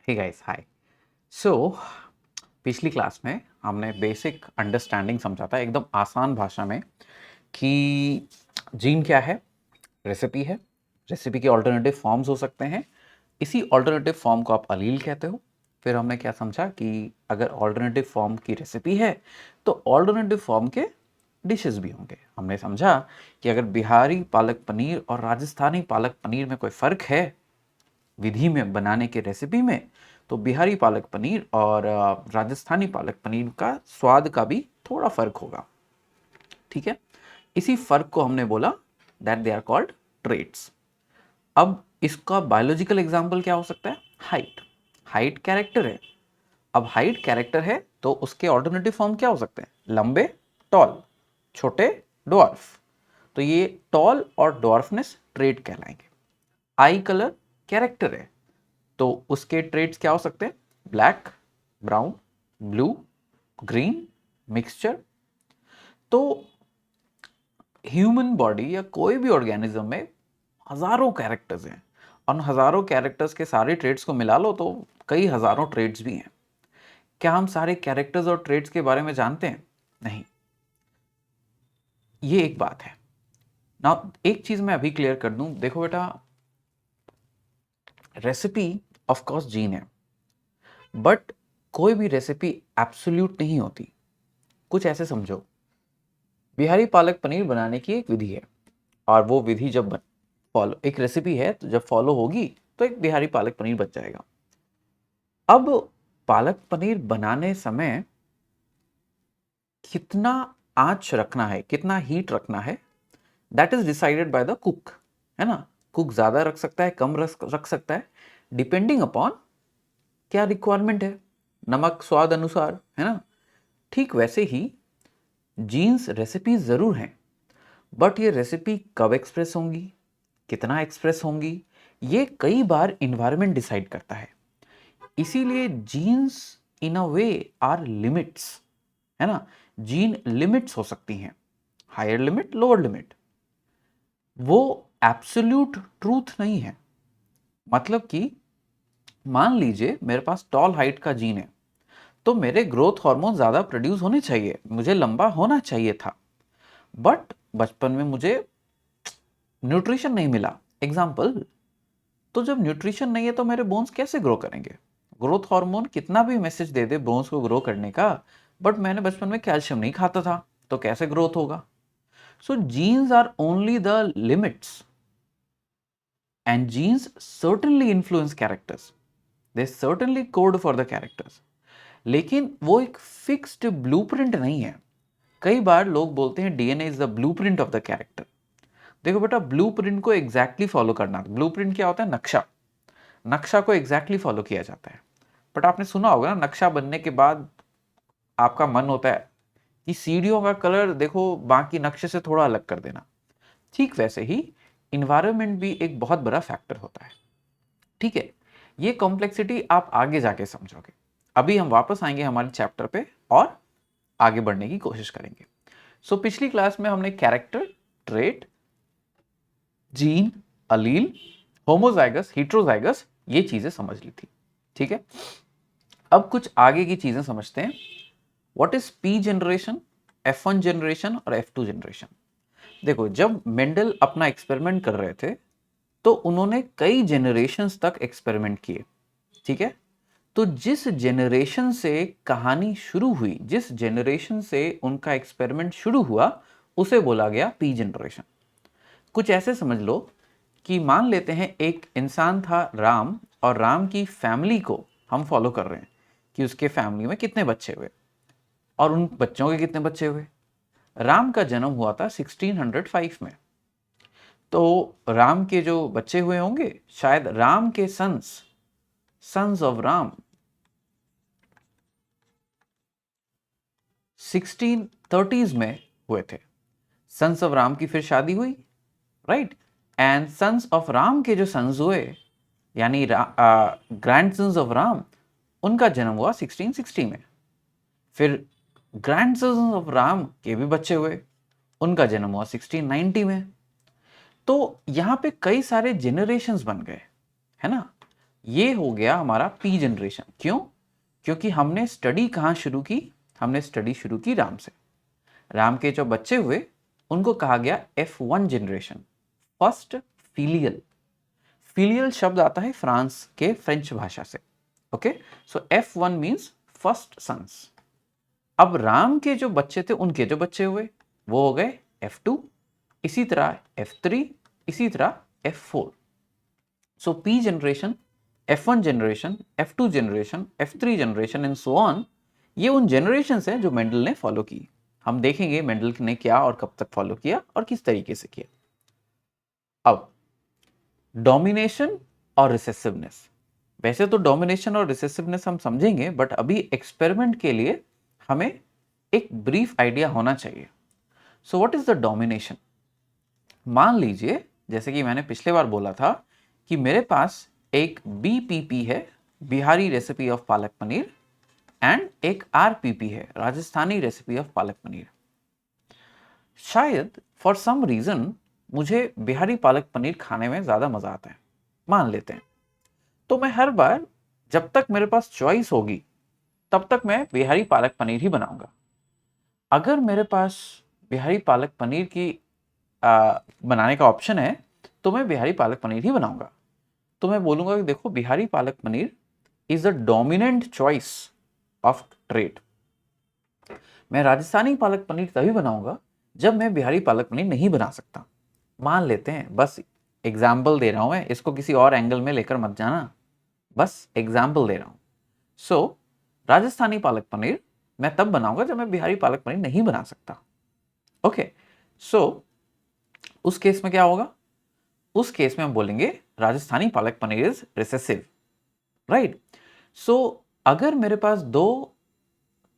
Hey guys hi. सो पिछली class में हमने बेसिक अंडरस्टैंडिंग समझा था एकदम आसान भाषा में कि जीन क्या है, रेसिपी है, रेसिपी के ऑल्टरनेटिव फॉर्म्स हो सकते हैं, इसी ऑल्टरनेटिव फॉर्म को आप अलील कहते हो। फिर हमने क्या समझा कि अगर ऑल्टरनेटिव फॉर्म की रेसिपी है तो ऑल्टरनेटिव फॉर्म के डिशेस भी होंगे। हमने समझा कि अगर बिहारी पालक पनीर और राजस्थानी पालक पनीर में कोई फ़र्क है विधि में बनाने के रेसिपी में, तो बिहारी पालक पनीर और राजस्थानी पालक पनीर का स्वाद का भी थोड़ा फर्क होगा। ठीक है, इसी फर्क को हमने बोला that they are called traits. अब इसका बायोलॉजिकल एग्जाम्पल क्या हो सकता है? हाइट। हाइट कैरेक्टर है। अब हाइट कैरेक्टर है तो उसके ऑल्टरनेटिव फॉर्म क्या हो सकते हैं? लंबे टॉल, छोटे डॉर्फ। तो ये टॉल और डॉर्फनेस ट्रेट कहलाएंगे। आई कलर कैरेक्टर है तो उसके ट्रेड्स क्या हो सकते हैं? Black, brown, blue, green, mixture. तो ह्यूमन बॉडी या कोई भी ऑर्गेनिज्म में हजारों कैरेक्टर्स हैं और उन हजारों कैरेक्टर्स के सारे ट्रेड्स को मिला लो तो कई हजारों ट्रेड्स भी हैं। क्या हम सारे कैरेक्टर्स और ट्रेड्स के बारे में जानते हैं? नहीं, ये एक बात है ना। एक चीज मैं अभी क्लियर कर दूं, देखो बेटा, रेसिपी ऑफ कोर्स जीन है, बट कोई भी रेसिपी एब्सोल्यूट नहीं होती। कुछ ऐसे समझो, बिहारी पालक पनीर बनाने की एक विधि है और वो विधि जब फॉलो, एक रेसिपी है तो जब फॉलो होगी तो एक बिहारी पालक पनीर बन जाएगा। अब पालक पनीर बनाने समय कितना आंच रखना है, कितना हीट रखना है, that is decided by the cook, है ना। कुक ज्यादा रख सकता है, कम रख सकता है, डिपेंडिंग अपॉन क्या रिक्वायरमेंट है, नमक स्वाद अनुसार, है ना। ठीक वैसे ही जीन्स रेसिपी जरूर हैं, बट ये रेसिपी कब एक्सप्रेस होंगी, कितना एक्सप्रेस होंगी, ये कई बार इन्वायरमेंट डिसाइड करता है। इसीलिए genes in a way are limits, है ना। जीन लिमिट्स हो सकती हैं, हायर लिमिट, लोअर लिमिट। वो एब्सोल्यूट ट्रूथ नहीं है। मतलब कि मान लीजिए मेरे पास टॉल हाइट का जीन है तो मेरे ग्रोथ हार्मोन ज्यादा प्रोड्यूस होने चाहिए, मुझे लंबा होना चाहिए था, बट बचपन में मुझे न्यूट्रिशन नहीं मिला, एग्जाम्पल। तो जब न्यूट्रिशन नहीं है तो मेरे बोन्स कैसे ग्रो करेंगे? ग्रोथ हार्मोन कितना भी मैसेज दे दे बोन्स को ग्रो करने का, बट मैंने बचपन में कैल्शियम नहीं खाता था तो कैसे ग्रोथ होगा? So genes are only the limits and genes certainly influence characters, they certainly code for the characters, लेकिन वो एक फिक्स्ड ब्लूप्रिंट नहीं है। कई बार लोग बोलते हैं DNA is the blueprint of the character. देखो बेटा, ब्लूप्रिंट को एग्जैक्टली फॉलो करना, ब्लूप्रिंट क्या होता है? नक्शा। नक्शा को एग्जैक्टली फॉलो किया जाता है, बट आपने सुना होगा ना, नक्शा बनने के बाद आपका मन होता है कि सीढ़ियों का कलर देखो बाकी नक्शे से थोड़ा अलग कर देना। ठीक वैसे ही इन्वायरमेंट भी एक बहुत बड़ा फैक्टर होता है। ठीक है, ये कॉम्प्लेक्सिटी आप आगे जाके समझोगे। अभी हम वापस आएंगे हमारे चैप्टर पे और आगे बढ़ने की कोशिश करेंगे। सो पिछली क्लास में हमने character, trait, gene, allele, homozygous, heterozygous, ये चीजें समझ ली थी। ठीक है, अब कुछ आगे की चीजें समझते हैं। What is P generation, F1 generation और F2 जनरेशन? देखो, जब मेंडल अपना एक्सपेरिमेंट कर रहे थे तो उन्होंने कई जनरेशंस तक एक्सपेरिमेंट किए। ठीक है, तो जिस जनरेशन से कहानी शुरू हुई, जिस जनरेशन से उनका एक्सपेरिमेंट शुरू हुआ, उसे बोला गया पी जनरेशन। कुछ ऐसे समझ लो कि मान लेते हैं एक इंसान था राम, और राम की फैमिली को हम फॉलो कर रहे हैं कि उसके फैमिली में कितने बच्चे हुए और उन बच्चों के कितने बच्चे हुए। राम का जन्म हुआ था 1605 में, तो राम के जो बच्चे हुए होंगे, शायद राम के सन्स ऑफ राम 1630s में हुए थे। सन्स ऑफ राम की फिर शादी हुई, right, and sons of Ram के जो सन्स हुए यानी ग्रैंड सन्स ऑफ राम, उनका जन्म हुआ 1660 में। फिर ग्रैंड सन्स ऑफ राम के भी बच्चे हुए, उनका जन्म हुआ 1690 में। तो यहां पे कई सारे जेनरेशंस बन गए, है ना। ये हो गया हमारा पी जनरेशन। क्यों? क्योंकि हमने स्टडी कहाँ शुरू की? हमने स्टडी शुरू की राम से। राम के जो बच्चे हुए उनको कहा गया F1 generation, first filial. Filial शब्द आता है फ्रांस के फ्रेंच भाषा से। ओके, सो F1 मीन्स फर्स्ट सन्स। अब राम के जो बच्चे थे उनके जो बच्चे हुए वो हो गए F2, इसी तरह F3, इसी तरह F4। So P generation, F1 generation, F2 generation, F3 generation and so on, ये उन जनरेशन हैं जो मेंडल ने फॉलो की। हम देखेंगे मेंडल ने क्या और कब तक फॉलो किया और किस तरीके से किया। अब डोमिनेशन और रिसेसिवनेस। वैसे तो डोमिनेशन और रिसेसिवनेस हम समझेंगे, बट अभी एक्सपेरिमेंट के लिए हमें एक ब्रीफ आइडिया होना चाहिए। So what is the domination? मान लीजिए, जैसे कि मैंने पिछले बार बोला था कि मेरे पास एक BPP है, Bihari recipe of palak paneer, and एक RPP है, राजस्थानी रेसिपी ऑफ पालक पनीर। शायद फॉर सम रीजन मुझे बिहारी पालक पनीर खाने में ज्यादा मजा आता है, मान लेते हैं। तो मैं हर बार जब तक मेरे पास चॉइस होगी तब तक मैं बिहारी पालक पनीर ही बनाऊंगा। अगर मेरे पास बिहारी पालक पनीर की बनाने का ऑप्शन है तो मैं बिहारी पालक पनीर ही बनाऊंगा। तो मैं बोलूंगा कि देखो, Bihari palak paneer is a dominant choice of trade. मैं राजस्थानी पालक पनीर तभी बनाऊंगा जब मैं बिहारी पालक पनीर नहीं बना सकता। मान लेते हैं, बस एग्जाम्पल दे रहा हूं मैं, इसको किसी और एंगल में लेकर मत जाना, बस एग्जाम्पल दे रहा हूं। सो राजस्थानी पालक पनीर मैं तब बनाऊंगा जब मैं बिहारी पालक पनीर नहीं बना सकता। ओके, सो उस केस में क्या होगा? उस केस में हम बोलेंगे Rajasthani palak paneer is recessive, right. सो अगर मेरे पास दो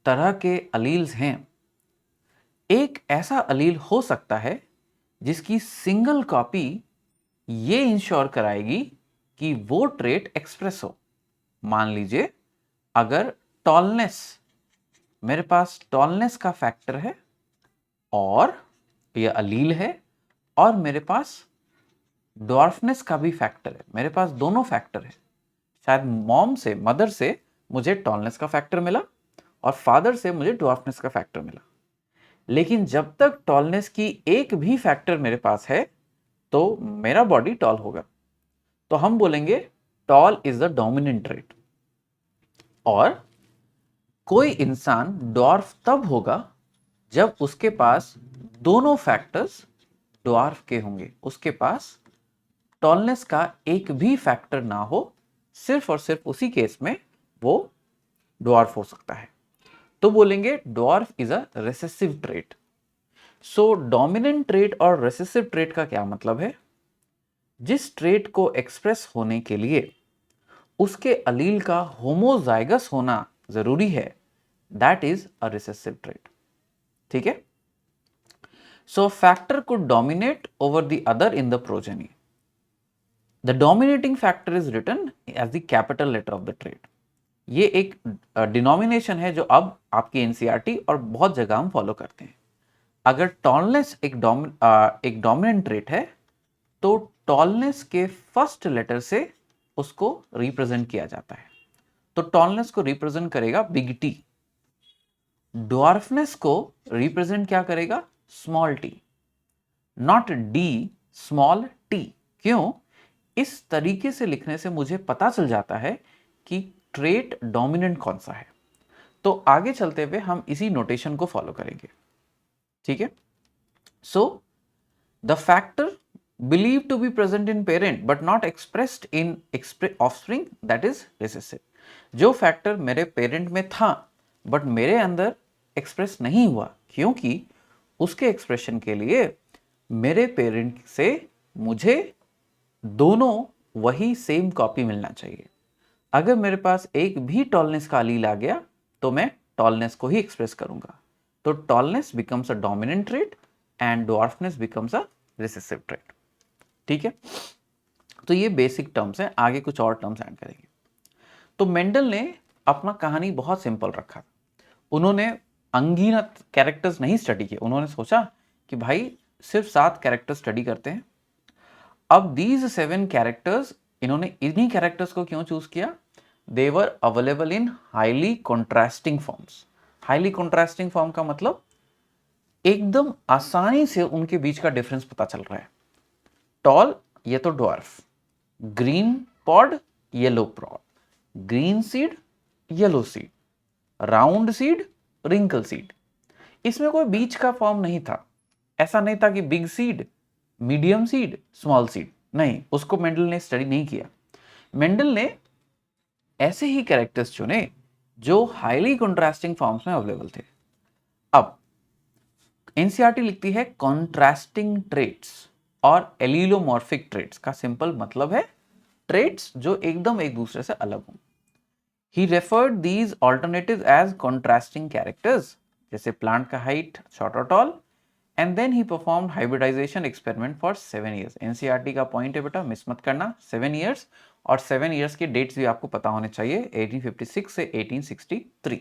तरह के अलील्स हैं, एक ऐसा अलील हो सकता है जिसकी सिंगल कॉपी ये इंश्योर कराएगी कि वो ट्रेट एक्सप्रेस हो। मान लीजिए, अगर टॉलनेस, मेरे पास टॉलनेस का फैक्टर है और ये अलील है, और मेरे पास ड्वार्फनेस का भी फैक्टर है, मेरे पास दोनों फैक्टर है। शायद मॉम से, मदर से मुझे टॉलनेस का फैक्टर मिला और फादर से मुझे ड्वार्फनेस का फैक्टर मिला। लेकिन जब तक टॉलनेस की एक भी फैक्टर मेरे पास है तो मेरा बॉडी टॉल होगा। तो हम बोलेंगे tall is the dominant trait. और कोई इंसान डॉर्फ तब होगा जब उसके पास दोनों फैक्टर्स डॉर्फ के होंगे, उसके पास टॉलनेस का एक भी फैक्टर ना हो, सिर्फ और सिर्फ उसी केस में वो डॉर्फ हो सकता है। तो बोलेंगे dwarf is a recessive trait. So dominant trait और रिसेसिव ट्रेट का क्या मतलब है? जिस ट्रेट को एक्सप्रेस होने के लिए उसके अलील का होमोजाइगस होना जरूरी है, that is a recessive trait. ठीक है? So factor could dominate over the other in the progeny. The dominating factor is written as the capital letter of the trait. ये एक डिनोमिनेशन है जो अब आपकी एनसीईआरटी और बहुत जगह हम फॉलो करते हैं। अगर टॉलनेस एक डोमिनेंट ट्रेट है तो टॉलनेस के फर्स्ट लेटर से उसको रिप्रेजेंट किया जाता है। तो टॉलनेस को रिप्रेजेंट करेगा बिग टी, ड्वार्फनेस को रिप्रेजेंट क्या करेगा? Small T, not D, small T. क्यों? इस तरीके से लिखने से मुझे पता चल जाता है कि ट्रेट डोमिनेंट कौन सा है। तो आगे चलते हुए हम इसी नोटेशन को फॉलो करेंगे। ठीक है? So the factor believed to be present in parent but not expressed in offspring, that is recessive। जो फैक्टर मेरे पेरेंट में था बट मेरे अंदर एक्सप्रेस नहीं हुआ, क्योंकि उसके एक्सप्रेशन के लिए मेरे पेरेंट से मुझे दोनों वही सेम कॉपी मिलना चाहिए। अगर मेरे पास एक भी टॉलनेस का अलील आ गया तो मैं टॉलनेस को ही एक्सप्रेस करूंगा। तो tallness becomes a dominant trait and dwarfness becomes a recessive trait. ठीक है? तो ये बेसिक टर्म्स हैं, आगे कुछ और टर्म्स ऐड करेंगे। तो मेंडल ने अपना कहानी बहुत सिंपल रखा। उन्होंने अनगिनत कैरेक्टर्स नहीं स्टडी किए। उन्होंने सोचा कि भाई सिर्फ 7 कैरेक्टर्स स्टडी करते हैं। अब दीज 7 कैरेक्टर्स इन्होंने इन्हीं कैरेक्टर्स को क्यों चूज किया? They were available in highly contrasting forms. Highly contrasting form का मतलब एकदम आसानी से उनके बीच का डिफरेंस पता चल रहा है। टॉल, ये तो dwarf, green pod, yellow pod, green seed, yellow seed, round seed, wrinkle seed. इसमें कोई बीच का फॉर्म नहीं था। ऐसा नहीं था कि big seed, medium seed, small seed, नहीं, उसको मेंडल ने स्टडी नहीं किया। मेंडल ने ऐसे ही कैरेक्टर्स चुने जो हाईली कॉन्ट्रास्टिंग फॉर्म्स में अवेलेबल थे। अब एनसीईआरटी लिखती है कॉन्ट्रास्टिंग ट्रेट्स और एलिलोमॉर्फिक ट्रेट्स का सिंपल मतलब है ट्रेट्स जो एकदम एक दूसरे से अलग हों। He referred these alternatives as contrasting characters, जैसे प्लांट का हाइट शॉर्ट और tall, and then he performed hybridization experiment for 7 years। NCERT का पॉइंट है बेटा, मिस मत करना, 7 years, और 7 years के डेट्स भी आपको पता होने चाहिए, 1856 से 1863।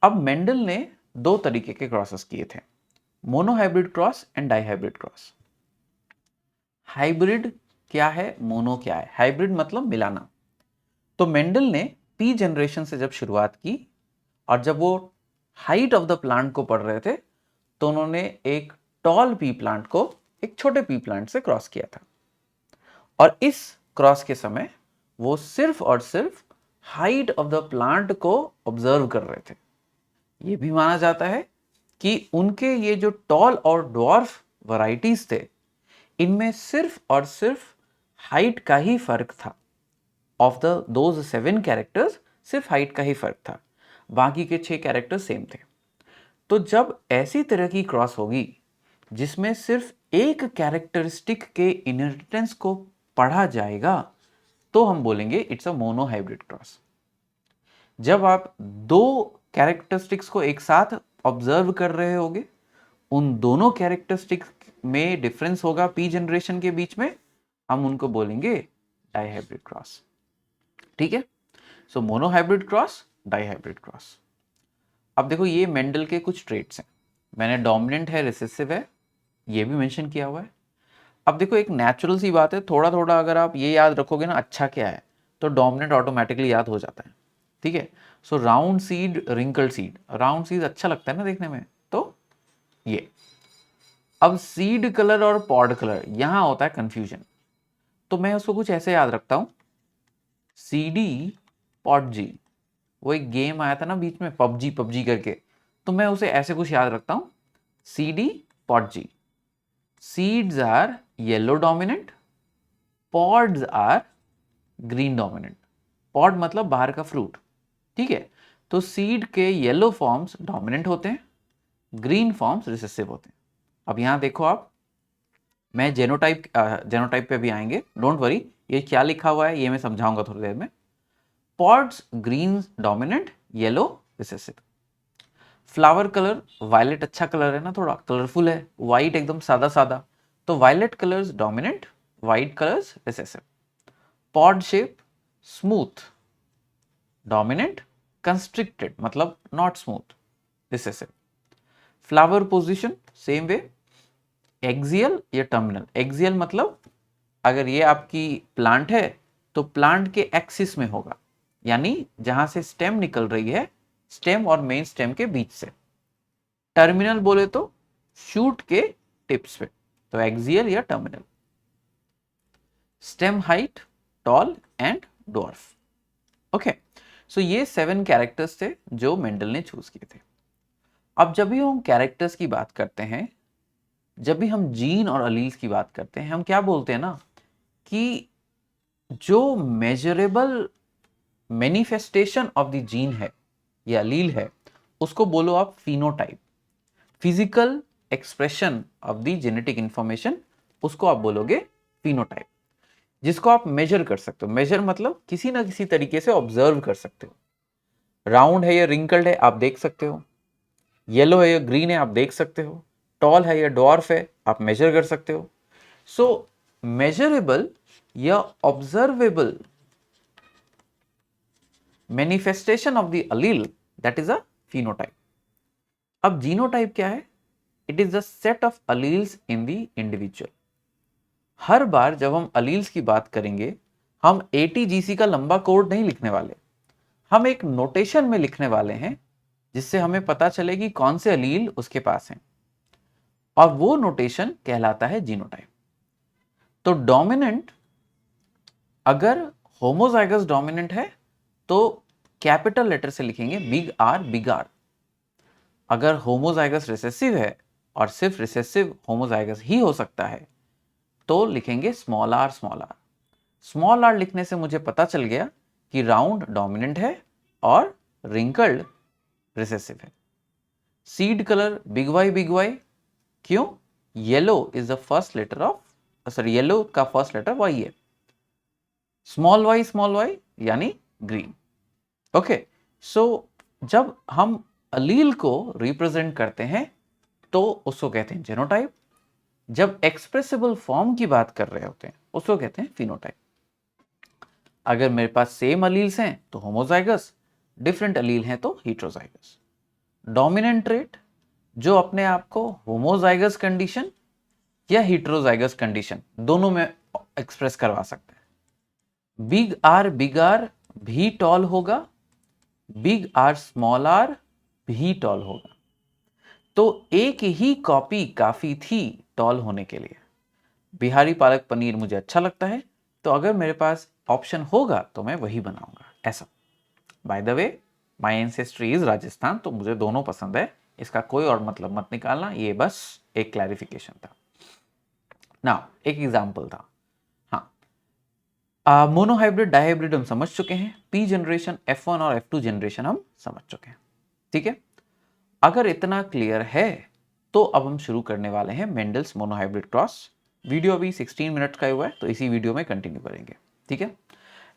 अब मेंडल ने दो तरीके के क्रॉसेस किए थे, monohybrid cross and dihybrid cross. Hybrid क्या है, मोनो क्या है? हाइब्रिड मतलब मिलाना। तो मेंडल ने पी जनरेशन से जब शुरुआत की और जब वो हाइट ऑफ द प्लांट को पढ़ रहे थे तो उन्होंने एक टॉल पी प्लांट को एक छोटे पी प्लांट से क्रॉस किया था, और इस क्रॉस के समय वो सिर्फ और सिर्फ हाइट ऑफ द प्लांट को ऑब्जर्व कर रहे थे। ये भी माना जाता है कि उनके ये जो टॉल और ड्वार्फ वैरायटीज थे, इनमें सिर्फ और सिर्फ हाइट का ही फर्क था। ऑफ द दोज 7 कैरेक्टर्स सिर्फ हाइट का ही फर्क था, बाकी के 6 कैरेक्टर सेम थे। तो जब ऐसी तरह की क्रॉस होगी जिसमें सिर्फ एक कैरेक्टरिस्टिक के इनहेरिटेंस को पढ़ा जाएगा तो हम बोलेंगे इट्स अ मोनोहाइब्रिड क्रॉस। जब आप दो कैरेक्टरिस्टिक्स को एक साथ ऑब्जर्व कर रहे होगे, उन दोनों कैरेक्टरिस्टिक्स में डिफरेंस होगा पी जनरेशन के बीच में, हम उनको बोलेंगे डाइहाइब्रिड क्रॉस। ठीक है, सो मोनोहाइब्रिड क्रॉस, डाइहाइब्रिड क्रॉस। अब देखो ये मेंडल के कुछ ट्रेट्स हैं, मैंने डोमिनेंट है, रिसेसिव है, ये भी मेंशन किया हुआ है। अब देखो एक नेचुरल सी बात है, थोड़ा थोड़ा अगर आप ये याद रखोगे ना अच्छा क्या है, तो डोमिनेंट ऑटोमेटिकली याद हो जाता है। ठीक है, सो round seed, wrinkled seed, round seed अच्छा लगता है ना देखने में, तो ये। अब सीड कलर और पॉड कलर, यहां होता है कंफ्यूजन, तो मैं उसको कुछ ऐसे याद रखता हूं, CD पॉड जी, वो एक गेम आया था ना बीच में, पबजी पबजी करके, तो मैं उसे ऐसे कुछ याद रखता हूं, CD पॉड जी। Seeds are yellow dominant, pods are green dominant. Pod मतलब बाहर का फ्रूट, ठीक है, तो सीड के येलो फॉर्म्स डोमिनेंट होते हैं, ग्रीन फॉर्म्स रिसेसिव होते हैं। अब यहां देखो आप, मैं जेनोटाइप पे भी आएंगे, डोंट वरी, ये क्या लिखा हुआ है ये मैं समझाऊंगा थोड़ी देर में। Pods green dominant, yellow recessive. Flower colour, violet अच्छा कलर है ना, थोड़ा कलरफुल है, वाइट एकदम सादा सादा, तो violet colours dominant, white colours recessive. Pod shape smooth dominant, constricted मतलब not smooth recessive. Flower position same way, axial या टर्मिनल। एक्सियल मतलब अगर ये आपकी प्लांट है तो प्लांट के एक्सिस में होगा, यानी जहां से स्टेम निकल रही है, स्टेम और मेन स्टेम के बीच से। टर्मिनल बोले तो शूट के टिप्स पे, तो एक्सियल या terminal. Stem height tall and dwarf. Okay, so ये 7 कैरेक्टर्स थे जो मेंडल ने चूज किए थे। अब जब भी हम कैरेक्टर्स की बात करते हैं, जब भी हम जीन और अलील्स की बात करते हैं, हम क्या बोलते हैं ना कि जो measurable manifestation of the gene है या अलील है, उसको बोलो आप phenotype. Physical expression of the genetic information, उसको आप बोलोगे फिनोटाइप, जिसको आप मेजर कर सकते हो। मेजर मतलब किसी ना किसी तरीके से ऑब्जर्व कर सकते हो। राउंड है या रिंकल्ड है आप देख सकते हो, येलो है या ग्रीन है आप देख सकते हो, टॉल है या डॉर्फ है आप मेजर कर सकते हो। सो मेजरेबल या observable manifestation of the allele, that is a phenotype. अब जीनोटाइप क्या है? It is the set of alleles in the individual. हर बार जब हम अलील्स की बात करेंगे, हम ATGC का लंबा कोड नहीं लिखने वाले, हम एक नोटेशन में लिखने वाले हैं जिससे हमें पता चले कि कौन से अलील उसके पास हैं, और वो नोटेशन कहलाता है जीनोटाइप। तो डोमिनेंट, अगर होमोजाइगस डोमिनेंट है तो कैपिटल लेटर से लिखेंगे बिग आर बिग आर। अगर होमोजाइगस रिसेसिव है और सिर्फ रिसेसिव होमोजाइगस ही हो सकता है तो लिखेंगे small R small R. Small R लिखने से मुझे पता चल गया कि राउंड डोमिनेंट है और रिंकल्ड रिसेसिव है। सीड कलर बिग वाई, क्यों? Yellow is the first letter of, sorry, yellow का फर्स्ट लेटर वाई है। स्मॉल वाई यानी ग्रीन। ओके, सो जब हम अलील को रिप्रेजेंट करते हैं तो उसको कहते हैं जेनोटाइप। जब एक्सप्रेसिबल फॉर्म की बात कर रहे होते हैं उसको कहते हैं फिनोटाइप। अगर मेरे पास सेम अलील्स हैं तो होमोजाइगस, डिफरेंट अलील हैं तो हेटेरोजाइगस। डोमिनेंट ट्रेट जो अपने आप को होमोजाइगस कंडीशन या हेटेरोजाइगस कंडीशन दोनों में एक्सप्रेस करवा सकता है। बिग आर भी टॉल होगा, बिग आर स्मॉल आर भी टॉल होगा। तो एक ही कॉपी काफी थी टॉल होने के लिए। बिहारी पालक पनीर मुझे अच्छा लगता है, तो अगर मेरे पास ऑप्शन होगा तो मैं वही बनाऊंगा, ऐसा। Bye the way, my ancestry is Rajasthan, तो मुझे दोनों पसंद है, इसका कोई और मतलब मत निकालना, ये बस एक क्लैरिफिकेशन था ना, एक एग्जाम्पल था। हाँ, मोनोहाइब्रिड डाइहाइब्रिड हम समझ चुके हैं, पी जनरेशन, F1 और F2 जनरेशन हम समझ चुके हैं, ठीक है। अगर इतना क्लियर है तो अब हम शुरू करने वाले हैं मेंडल्स मोनोहाइब्रिड क्रॉस। वीडियो अभी 16 मिनट का हुआ है, तो इसी वीडियो में कंटिन्यू करेंगे, ठीक है।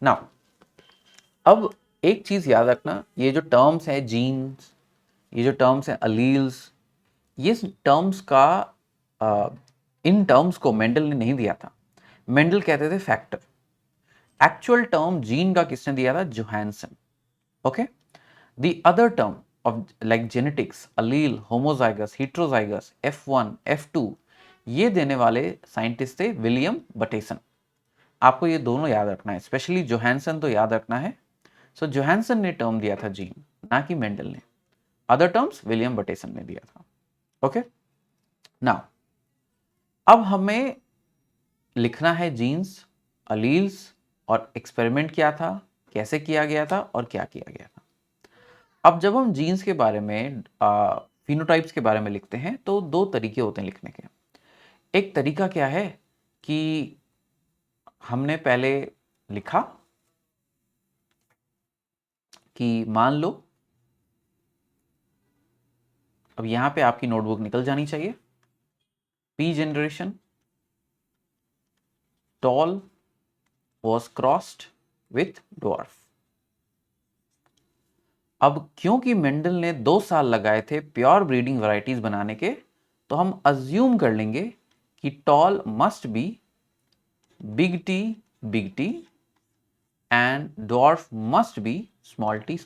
नाउ, अब एक चीज याद रखना, ये जो टर्म्स है जीन्स, ये जो टर्म्स है अलील्स, ये टर्म्स का इन टर्म्स को मेंडल ने नहीं दिया था। मेंडल कहते थे फैक्टर। एक्चुअल टर्म जीन का किसने दिया था? Johansson. Okay, the other term of like genetics, allele, homozygous, heterozygous, F1, F2, ये देने वाले साइंटिस्ट थे विलियम बटेसन। आपको ये दोनों याद रखना है, स्पेशली जोहानसन तो याद रखना है। सो जोहानसन ने टर्म दिया था जीन, ना कि मेंडल ने। अदर टर्म्स विलियम बटेसन ने दिया था। ओके, नाउ अब हमें लिखना है जीन्स, अलील्स और एक्सपेरिमेंट क्या था, कैसे किया गया था और क्या किया गया था। अब जब हम जीन्स के बारे में, फिनोटाइप्स के बारे में लिखते हैं तो दो तरीके होते हैं लिखने के। एक तरीका क्या है कि हमने पहले लिखा कि मान लो, अब यहां पे आपकी नोटबुक निकल जानी चाहिए, P generation tall was crossed with dwarf. अब क्योंकि मेंडल ने 2 साल लगाए थे प्योर ब्रीडिंग वैरायटीज बनाने के, तो हम अज्यूम कर लेंगे कि tall must be big T and dwarf must be small T.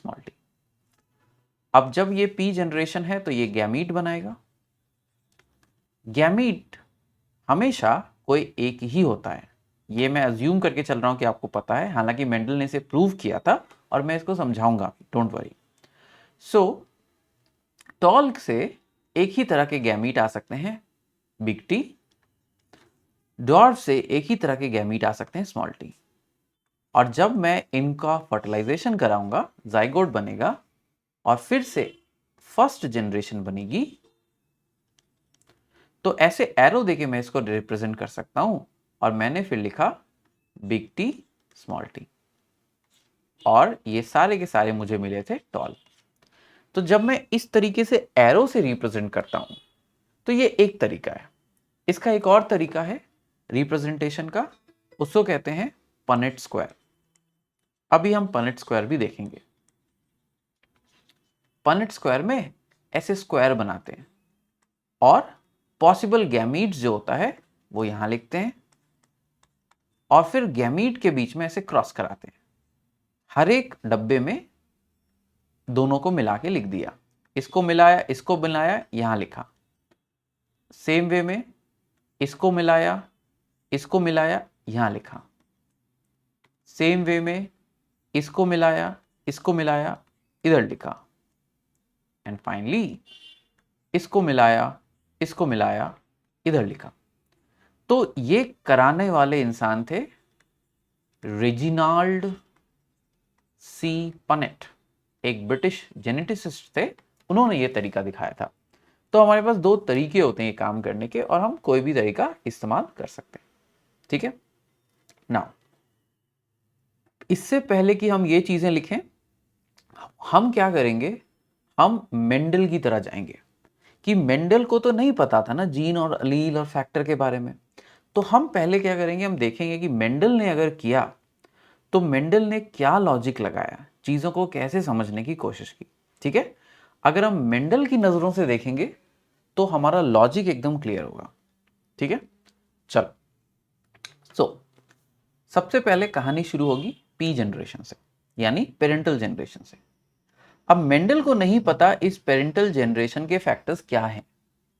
अब जब ये पी जनरेशन है तो ये गैमीट बनाएगा। गैमीट हमेशा कोई एक ही होता है, ये मैं अज्यूम करके चल रहा हूं कि आपको पता है, हालांकि मेंडल ने इसे प्रूव किया था और मैं इसको समझाऊंगा, डोंट वरी। सो टॉल से एक ही तरह के गैमीट आ सकते हैं, बिग टी। डॉर्फ से एक ही तरह के गैमीट आ सकते हैं, स्मॉल टी। और जब मैं इनका फर्टिलाइजेशन कराऊंगा, जाइगोट बनेगा और फिर से फर्स्ट जनरेशन बनेगी, तो ऐसे एरो देके मैं इसको रिप्रेजेंट कर सकता हूं। और मैंने फिर लिखा बिग टी स्मॉल टी, और ये सारे के सारे मुझे मिले थे टॉल। तो जब मैं इस तरीके से एरो से रिप्रेजेंट करता हूं तो ये एक तरीका है। इसका एक और तरीका है रिप्रेजेंटेशन का, उसको कहते हैं पनेट स्क्वायर। अभी हम पनेट स्क्वायर भी देखेंगे। पनेट स्क्वायर में ऐसे स्क्वायर बनाते हैं और पॉसिबल गैमीट्स जो होता है वो यहां लिखते हैं, और फिर गैमीट के बीच में ऐसे क्रॉस कराते हैं। हर एक डब्बे में दोनों को मिला के लिख दिया, इसको मिलाया, इसको मिलाया, यहां लिखा। सेम वे में इसको मिलाया, इसको मिलाया, यहां लिखा, सेम वे में इसको मिलाया, इसको मिलाया, इधर लिखा, एंड फाइनली इसको मिलाया, इसको मिलाया, इधर लिखा। तो ये कराने वाले इंसान थे रेजिनाल्ड सी पनेट, एक ब्रिटिश जेनेटिसिस्ट थे, उन्होंने ये तरीका दिखाया था। तो हमारे पास दो तरीके होते हैं ये काम करने के, और हम कोई भी तरीका इस्तेमाल कर सकते हैं। ठीक है ना, इससे पहले कि हम ये चीजें लिखें, हम क्या करेंगे, हम मेंडल की तरह जाएंगे, कि मेंडल को तो नहीं पता था ना जीन और अलील और फैक्टर के बारे में। तो हम पहले क्या करेंगे, हम देखेंगे कि मेंडल ने अगर किया तो मेंडल ने क्या लॉजिक लगाया, चीज़ों को कैसे समझने की कोशिश की। ठीक है, अगर हम मेंडल की नज़रों से देखेंगे तो हमारा लॉजिक एकदम क्लियर होगा। ठीक है, चलो सबसे पहले कहानी शुरू होगी पी जनरेशन से, यानी पेरेंटल जनरेशन से। अब मेंडल को नहीं पता इस पेरेंटल जनरेशन के फैक्टर्स क्या हैं।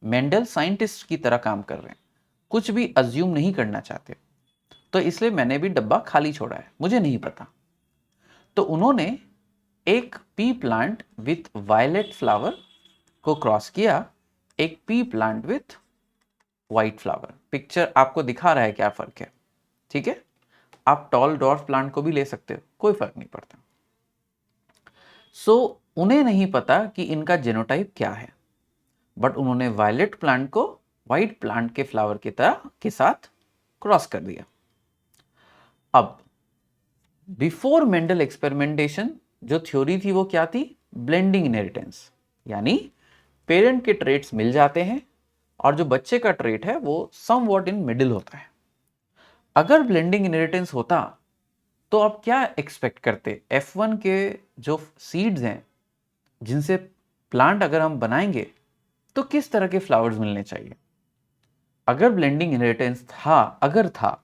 मेंडल साइंटिस्ट की तरह काम कर रहे हैं, कुछ भी अज्यूम नहीं करना चाहते, तो इसलिए मैंने भी डब्बा खाली छोड़ा है, मुझे नहीं पता। तो उन्होंने एक P plant with violet flower को क्रॉस किया एक P plant with white flower. Picture आपको दिखा रहा है क्या फर्क है। ठीक है, आप टॉल डॉर्फ प्लांट को भी ले सकते हो, कोई फर्क नहीं पड़ता। उन्हें नहीं पता कि इनका जेनोटाइप क्या है, बट उन्होंने वायलेट प्लांट को व्हाइट प्लांट के फ्लावर की तरह के साथ क्रॉस कर दिया। अब बिफोर मेंडल एक्सपेरिमेंटेशन जो थ्योरी थी वो क्या थी, ब्लेंडिंग इनहेरिटेंस, यानी पेरेंट के ट्रेट्स मिल जाते हैं और जो बच्चे का ट्रेट है वो समवॉट इन मिडिल होता है। अगर ब्लेंडिंग इनहेरिटेंस होता तो आप क्या एक्सपेक्ट करते, F1 के जो सीड्स हैं जिनसे प्लांट अगर हम बनाएंगे तो किस तरह के फ्लावर्स मिलने चाहिए। अगर ब्लेंडिंग इनहेरिटेंस था, अगर था,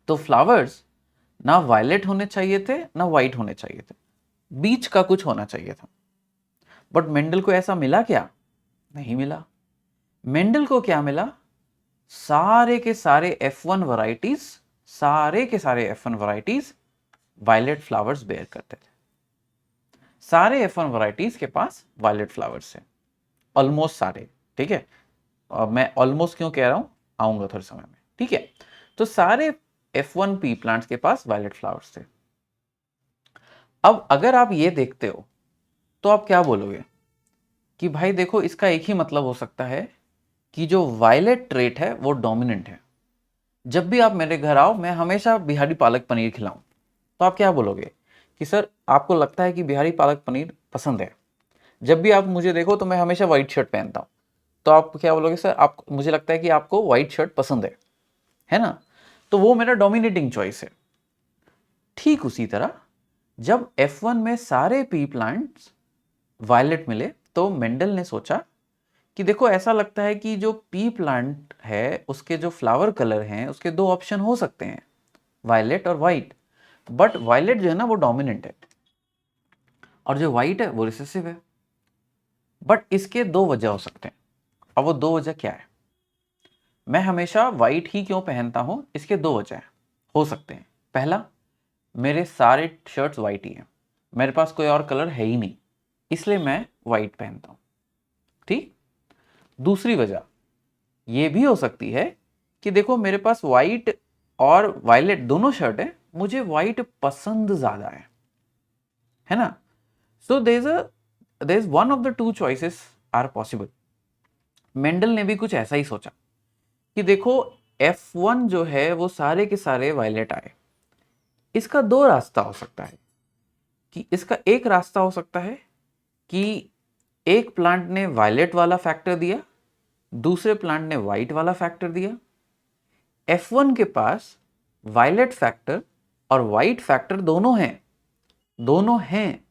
तो फ्लावर्स ना वायलेट होने चाहिए थे ना वाइट होने चाहिए थे, बीच का कुछ होना चाहिए था। बट मेंडल को ऐसा मिला क्या, नहीं मिला। मेंडल को क्या मिला, सारे के सारे F1 वैरायटीज, सारे के सारे F1 varieties violet flowers bear करते थे। सारे F1 वैरायटीज के पास वायलेट फ्लावर्स है, ऑलमोस्ट सारे। ठीक है, मैं ऑलमोस्ट क्यों कह रहा हूं, आऊंगा थोड़े समय में। ठीक है, तो सारे F1 पी प्लांट्स के पास वायलेट फ्लावर्स थे। अब अगर आप ये देखते हो तो आप क्या बोलोगे कि भाई देखो, इसका एक ही मतलब हो सकता है कि जो वायलेट ट्रेट है वो डोमिनेंट है। जब भी आप मेरे घर आओ मैं हमेशा बिहारी पालक पनीर खिलाऊं, तो आप क्या बोलोगे कि सर आपको लगता है कि बिहारी पालक पनीर पसंद है। जब भी आप मुझे देखो तो मैं हमेशा व्हाइट शर्ट पहनता हूं, तो आप क्या बोलोगे, सर आप, मुझे लगता है कि आपको व्हाइट शर्ट पसंद है ना। तो वो मेरा डोमिनेटिंग चॉइस है। ठीक उसी तरह जब F1 में सारे पी प्लांट्स वायलेट मिले तो मेंडल ने सोचा कि देखो ऐसा लगता है कि जो पी प्लांट है उसके जो फ्लावर कलर हैं उसके दो ऑप्शन हो सकते हैं, वायलेट और वाइट। बट वायलेट जो है ना वो डोमिनेंट है और जो वाइट है वो रिसेसिव है। बट इसके दो वजह हो सकते हैं। अब वो दो वजह क्या है, मैं हमेशा वाइट ही क्यों पहनता हूं, इसके दो वजह हो सकते हैं। पहला, मेरे सारे शर्ट्स वाइट ही हैं, मेरे पास कोई और कलर है ही नहीं, इसलिए मैं वाइट पहनता हूं। ठीक, दूसरी वजह ये भी हो सकती है कि देखो मेरे पास वाइट और वायलेट दोनों शर्ट है, मुझे वाइट पसंद ज्यादा है ना। So there is one of the two choices are possible. Mendel ने भी कुछ ऐसा ही सोचा कि देखो F1 जो है वो सारे के सारे वायलेट आए, इसका दो रास्ता हो सकता है। कि इसका एक रास्ता हो सकता है कि एक प्लांट ने वायलेट वाला फैक्टर दिया, दूसरे प्लांट ने व्हाइट वाला फैक्टर दिया। F1 के पास वायलेट फैक्टर और व्हाइट फैक्टर दोनों हैं,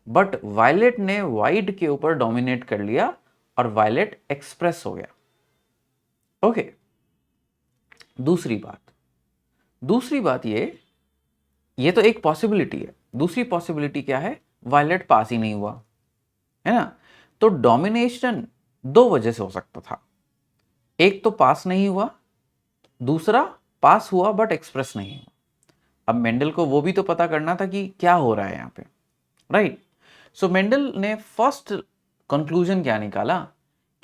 बट वायलेट ने व्हाइट के ऊपर डोमिनेट कर लिया और वायलेट एक्सप्रेस हो गया। ओके, दूसरी बात ये तो एक पॉसिबिलिटी है। दूसरी पॉसिबिलिटी क्या है, वायलेट पास ही नहीं हुआ है ना। तो डोमिनेशन दो वजह से हो सकता था, एक तो पास नहीं हुआ, दूसरा पास हुआ बट एक्सप्रेस नहीं हुआ। अब मेंडल को वो भी तो पता करना था कि क्या हो रहा है यहाँ पे, राइट। सो मेंडल ने फर्स्ट कंक्लूजन क्या निकाला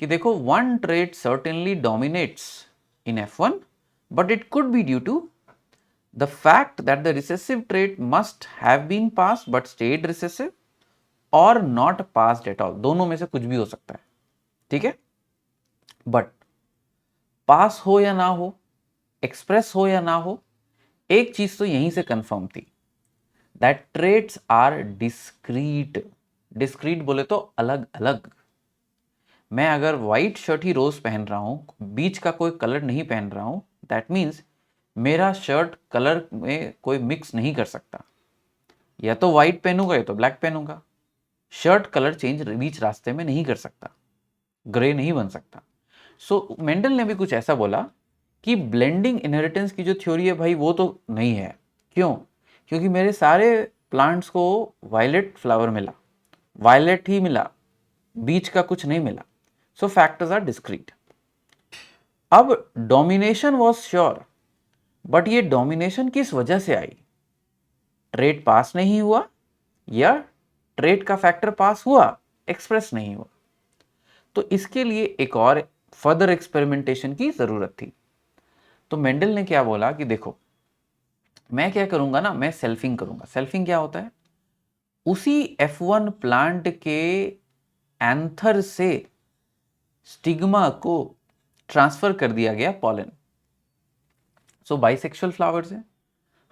कि देखो, one trait certainly dominates in F1, but it could be due to the fact that the recessive trait must have been passed but stayed recessive or not passed at all। दोनों में से कुछ भी हो सकता है, ठीक है। बट पास हो या ना हो, एक्सप्रेस हो या ना हो, एक चीज तो यहीं से कंफर्म थी, that traits are discrete. Discrete बोले तो अलग अलग। मैं अगर व्हाइट शर्ट ही रोज पहन रहा हूं, बीच का कोई कलर नहीं पहन रहा हूं, दैट मीन्स मेरा शर्ट कलर में कोई मिक्स नहीं कर सकता। या तो व्हाइट पहनूंगा या तो ब्लैक पहनूंगा। शर्ट कलर चेंज बीच रास्ते में नहीं कर सकता, ग्रे नहीं बन सकता। सो मेंडल ने भी कुछ ऐसा बोला कि ब्लेंडिंग इनहेरिटेंस की जो थ्योरी है भाई, वो तो नहीं है। क्यों? क्योंकि मेरे सारे प्लांट्स को वायलेट फ्लावर मिला, वायलेट ही मिला, बीच का कुछ नहीं मिला। So factors are discrete. अब डोमिनेशन वॉज श्योर, बट ये डोमिनेशन किस वजह से आई? ट्रेट पास नहीं हुआ या ट्रेट का फैक्टर पास हुआ, एक्सप्रेस नहीं हुआ। तो इसके लिए एक और फर्दर एक्सपेरिमेंटेशन की जरूरत थी। तो मेंडल ने क्या बोला कि देखो, मैं क्या करूंगा ना, मैं सेल्फिंग करूंगा। सेल्फिंग क्या होता है? उसी F1 प्लांट के एंथर से स्टिग्मा को ट्रांसफर कर दिया गया पॉलन। सो बाइसेक्सुअल फ्लावर्स हैं,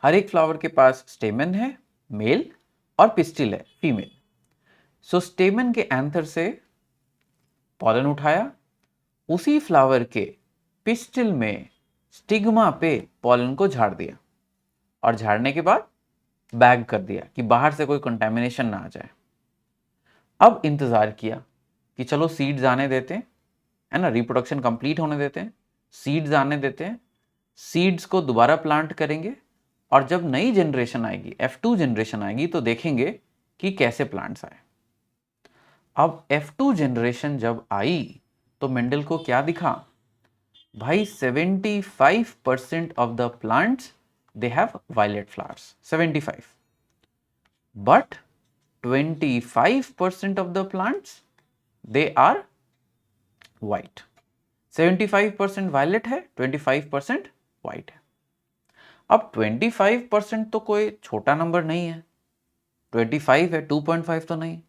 हर एक फ्लावर के पास स्टेमन है मेल और पिस्टिल है फीमेल। सो स्टेमन के एंथर से पॉलन उठाया, उसी फ्लावर के पिस्टिल में स्टिग्मा पे पॉलन को झाड़ दिया, और झाड़ने के बाद बैग कर दिया कि बाहर से कोई कंटेमिनेशन ना आ जाए। अब इंतजार किया कि चलो सीड्स आने देते हैं, है ना, रिप्रोडक्शन कंप्लीट होने देते हैं, सीड्स आने देते हैं, सीड्स को दोबारा प्लांट करेंगे, और जब नई जनरेशन आएगी, F2 जनरेशन आएगी, तो देखेंगे कि कैसे प्लांट्स आए। अब F2 जनरेशन जब आई तो मेंडल को क्या दिखा भाई? 75% of the plants they have violet flowers, 75। But 25% of the plants they are white। 75% violet है, 25% वाइट है। अब 25% तो कोई छोटा नंबर नहीं है, 25 है, 2.5 तो नहीं।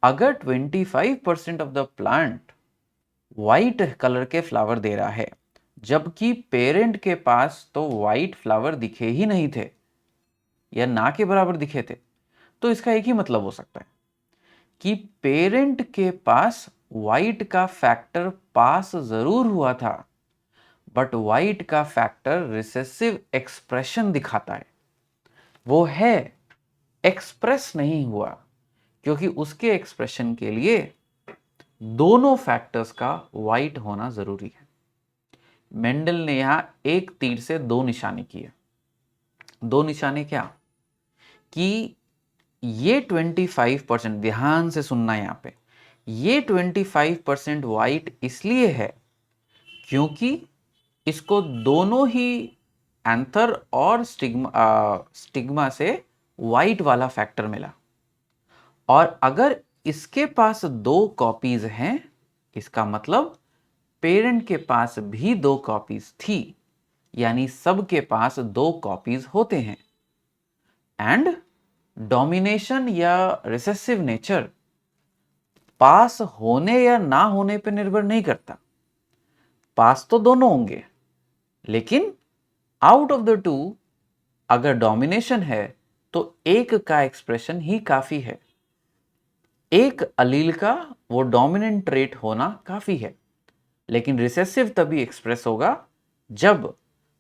अगर 25% of the plant white colour के फ्लावर दे रहा है, जबकि पेरेंट के पास तो वाइट फ्लावर दिखे ही नहीं थे या ना के बराबर दिखे थे, तो इसका एक ही मतलब हो सकता है कि पेरेंट के पास वाइट का फैक्टर पास जरूर हुआ था, बट वाइट का फैक्टर रिसेसिव एक्सप्रेशन दिखाता है, वो है, एक्सप्रेस नहीं हुआ, क्योंकि उसके एक्सप्रेशन के लिए दोनों फैक्टर्स का वाइट होना जरूरी है। मेंडल ने यहां एक तीर से दो निशाने किए। दो निशाने क्या? कि ये 25%, ध्यान से सुनना यहां पे, ये 25% वाइट इसलिए है क्योंकि इसको दोनों ही एंथर और स्टिग्मा से वाइट वाला फैक्टर मिला। और अगर इसके पास दो कॉपीज हैं, इसका मतलब पेरेंट के पास भी दो कॉपीज थी, यानी सबके पास दो कॉपीज होते हैं। एंड डोमिनेशन या रिसेसिव नेचर पास होने या ना होने पर निर्भर नहीं करता। पास तो दोनों होंगे, लेकिन आउट ऑफ द टू अगर डोमिनेशन है तो एक का एक्सप्रेशन ही काफी है, एक अलील का वो डोमिनेंट ट्रेट होना काफी है। लेकिन रिसेसिव तभी एक्सप्रेस होगा जब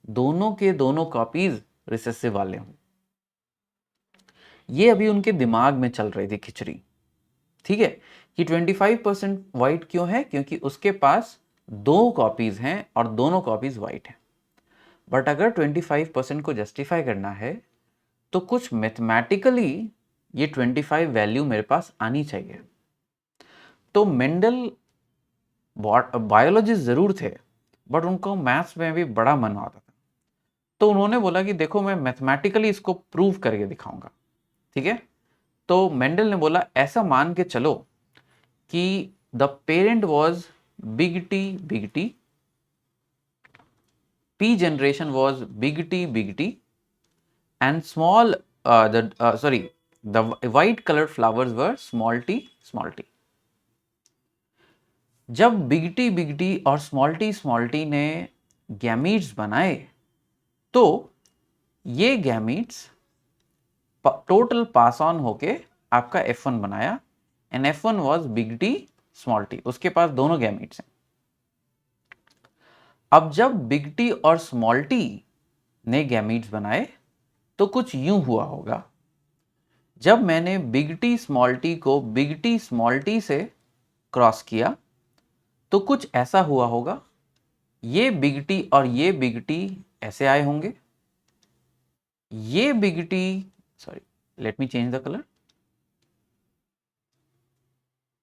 दोनों के दोनों कॉपीज रिसेसिव वाले हों। ये अभी उनके दिमाग में चल रही थी खिचड़ी, ठीक है, कि 25% वाइट क्यों है? क्योंकि उसके पास दो कॉपीज हैं और दोनों कॉपीज वाइट हैं। बट अगर 25% को जस्टिफाई करना है तो कुछ मैथमेटिकली ये 25 वैल्यू मेरे पास आनी चाहिए। तो मेंडल बायोलॉजिस्ट जरूर थे, बट उनको मैथ्स में भी बड़ा मन आता था। तो उन्होंने बोला कि देखो मैं मैथमेटिकली इसको प्रूव करके दिखाऊंगा, ठीक है। तो मेंडल ने बोला ऐसा मान के चलो कि the parent was big T, P generation was big T, and the white colored flowers were small t. जब बिग टी और स्मॉल टी ने गैमीट्स बनाए तो ये गैमीट्स टोटल पास ऑन होके आपका F1 बनाया, and F1 was big T small T, उसके पास दोनों गैमीट्स हैं। अब जब बिग टी और स्मॉल टी ने गैमीट्स बनाए तो कुछ यूं हुआ होगा, जब मैंने बिग टी स्मॉल टी को बिग टी स्मॉल टी से क्रॉस किया तो कुछ ऐसा हुआ होगा, ये बिग टी और ये बिग टी ऐसे आए होंगे, ये big T, sorry let me change the colour,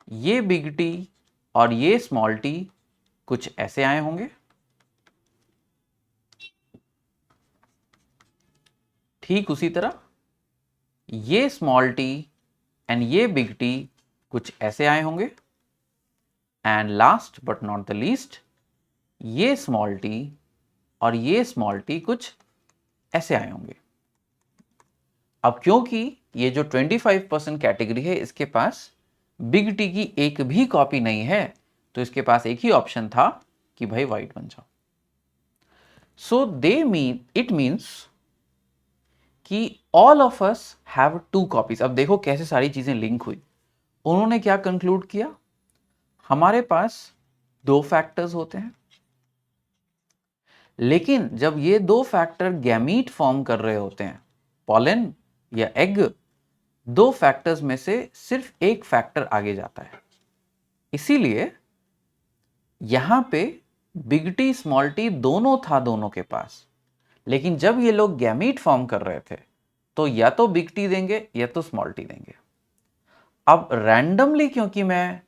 ये बिग टी और ये स्मॉल टी कुछ ऐसे आए होंगे, ठीक उसी तरह ये स्मॉल टी एंड ये बिग टी कुछ ऐसे आए होंगे, and last but not the least ये स्मॉल टी और ये स्मॉल टी कुछ ऐसे आए होंगे। अब क्योंकि ये जो 25% कैटेगरी है इसके पास बिग टी की एक भी कॉपी नहीं है, तो इसके पास एक ही ऑप्शन था कि भाई व्हाइट बन जाओ। सो इट मीन्स कि all of us have 2 copies. अब देखो कैसे सारी चीजें लिंक हुई। उन्होंने क्या कंक्लूड किया, हमारे पास 2 फैक्टर्स होते हैं, लेकिन जब ये 2 फैक्टर गैमीट फॉर्म कर रहे होते हैं, पॉलन या एग, 2 फैक्टर्स में से सिर्फ एक फैक्टर आगे जाता है। इसीलिए यहां पे बिग टी स्मॉल टी दोनों था दोनों के पास, लेकिन जब ये लोग गैमीट फॉर्म कर रहे थे तो या तो बिग टी देंगे या तो स्मॉल टी देंगे। अब रैंडमली क्योंकि मैं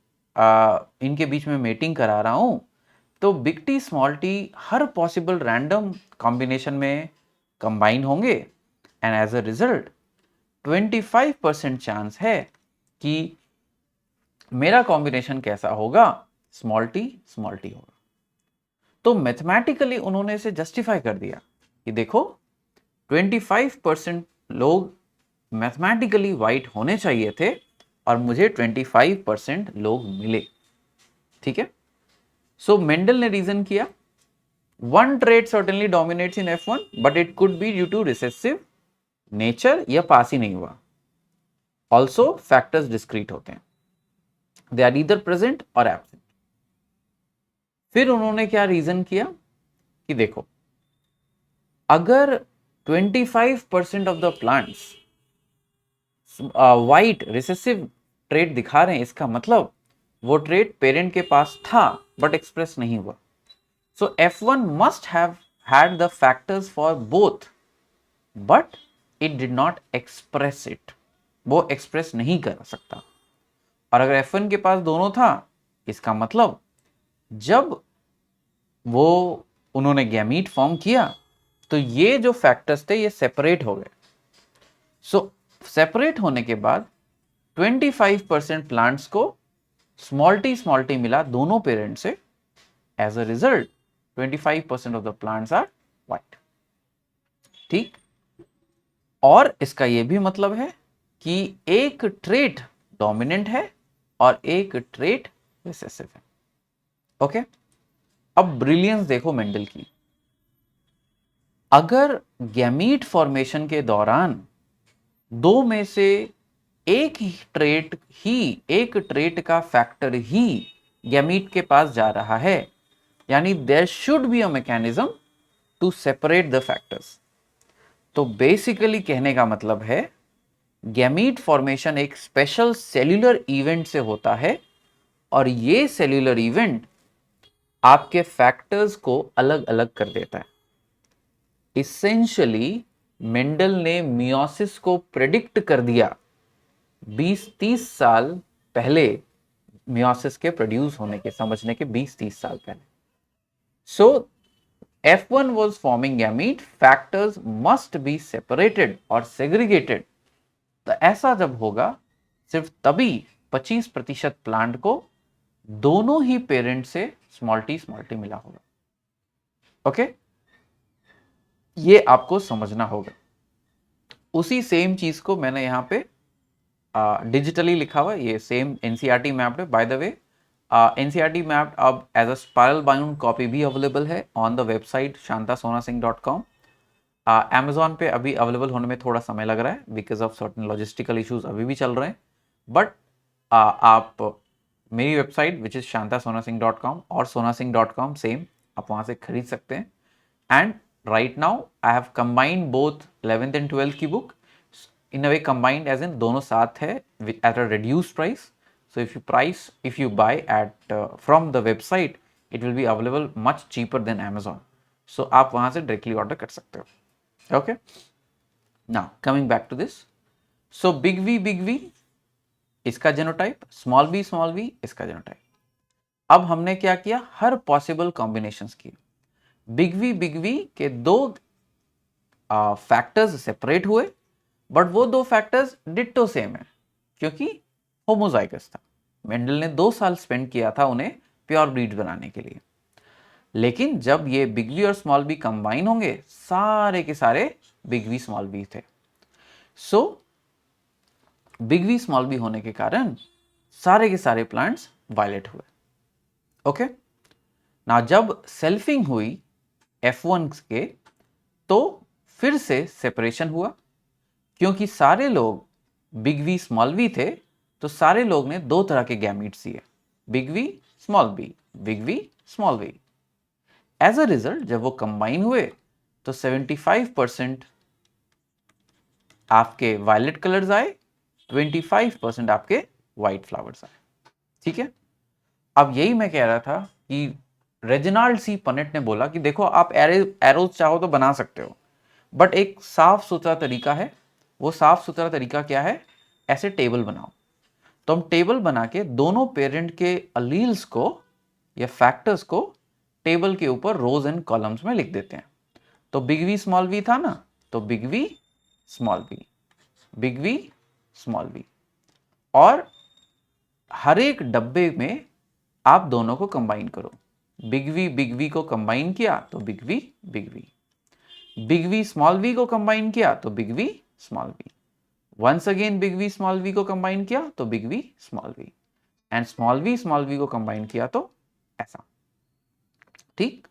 इनके बीच में मेटिंग करा रहा हूं, तो बिग टी स्मॉल टी हर पॉसिबल रैंडम कॉम्बिनेशन में कंबाइन होंगे, and as a result 25% chance है कि मेरा कॉम्बिनेशन कैसा होगा, स्मॉल टी होगा। तो मैथमेटिकली उन्होंने इसे जस्टिफाई कर दिया कि देखो 25% लोग मैथमेटिकली वाइट होने चाहिए थे और मुझे 25% लोग मिले, ठीक है। सो मेंडल ने रीजन किया, one trait certainly dominates in F1 but it could be due to recessive nature, या पास ही नहीं हुआ। ऑल्सो फैक्टर्स डिस्क्रीट होते हैं, दे आर ईदर प्रेजेंट और एब्सेंट। फिर उन्होंने क्या रीजन किया कि देखो अगर 25% of the plants white recessive trait दिखा रहे हैं, इसका मतलब वो ट्रेट पेरेंट के पास था बट एक्सप्रेस नहीं हुआ। सो F1 must have had the factors for both but it did not express it, वो एक्सप्रेस नहीं कर सकता। और अगर F1 के पास दोनों था, इसका मतलब जब वो उन्होंने गैमीट फॉर्म किया तो ये जो फैक्टर्स थे ये सेपरेट हो गए। सो सेपरेट होने के बाद 25% प्लांट्स को स्मॉल टी मिला दोनों पेरेंट से, as a result 25% of the plants are white, ठीक। और इसका यह भी मतलब है कि एक ट्रेट डोमिनेंट है और एक ट्रेट रिसेसिव है, ओके। अब ब्रिलियंस देखो मेंडल की, अगर गैमीट फॉर्मेशन के दौरान 2 में से एक ट्रेट का फैक्टर ही गैमीट के पास जा रहा है, यानी there should be a mechanism to separate the factors. तो बेसिकली कहने का मतलब है गैमीट फॉर्मेशन एक स्पेशल सेल्यूलर इवेंट से होता है और ये सेल्यूलर इवेंट आपके फैक्टर्स को अलग अलग कर देता है। इसेंशियली मेंडल ने मियोसिस को प्रेडिक्ट कर दिया 20-30 साल पहले, मियोसिस के प्रोड्यूस होने के समझने के 20-30 साल पहले। सो F1 was forming gamete, factors must be separated और segregated. तो ऐसा जब होगा सिर्फ तभी 25% प्लांट को दोनों ही पेरेंट से स्मॉल टी मिला होगा. ओके, ये आपको समझना होगा. उसी सेम चीज को मैंने यहां पे डिजिटली लिखा हुआ. ये सेम एनसीईआरटी मैप्ड है. By the way NCERT mapped अब as a spiral bound copy भी अवेलेबल है on the website shantasonasingh.com. Amazon पे अभी अवेलेबल होने में थोड़ा समय लग रहा है because of certain logistical issues अभी भी चल रहे हैं. बट आप मेरी वेबसाइट विच इज shantasonasingh.com और sonasingh.com सेम, आप वहां से खरीद सकते हैं. And right now I have combined both 11th and 12th की book in a way combined as in दोनों साथ है at a reduced price. So if you buy at from the website, it will be available much cheaper than Amazon. So आप वहां से directly order कर सकते हो. Okay. Now coming back to this. So big V इसका genotype, small v इसका genotype. अब हमने क्या किया, हर possible combinations किए. बिग वी के दो फैक्टर्स सेपरेट हुए, बट वो दो फैक्टर्स डिट्टो सेम है क्योंकि होमोजाइगस था. मेंडल ने 2 साल स्पेंड किया था उन्हें प्योर ब्रीड बनाने के लिए. लेकिन जब ये बिग वी और स्मॉल बी कंबाइन होंगे, सारे के सारे बिग वी स्मॉल बी थे. So big we small B होने के कारण सारे के सारे प्लांट्स वायलेट हुए. ओके, ना जब सेल्फिंग हुई F1 के तो फिर से सेपरेशन हुआ क्योंकि सारे लोग बिग वी स्मॉल वी थे. तो सारे लोग ने 2 तरह के गैमीट्स दिए, big we small B, big V small V. As a result जब वो कंबाइन हुए तो 75% आपके वायलेट कलर्स आए, 25% आपके व्हाइट फ्लावर्स आए. ठीक है, अब यही मैं कह रहा था कि रेजिनाल्ड सी पनेट ने बोला कि देखो आप एरोज चाहो तो बना सकते हो, बट एक साफ सुथरा तरीका है. वो साफ सुथरा तरीका क्या है, ऐसे टेबल बनाओ. तो हम टेबल बना के दोनों पेरेंट के अलील्स को या फैक्टर्स को टेबल के ऊपर रोज एंड कॉलम्स में लिख देते हैं. तो बिग वी स्मॉल वी था ना, तो big V small V, big V small V, और हर एक डब्बे में आप दोनों को कंबाइन करो. बिग वी को कंबाइन किया तो big V, big V small we को कंबाइन किया तो big V small V, once again big V small we को कंबाइन किया तो big V small V, and small we को कंबाइन किया तो ऐसा. ठीक,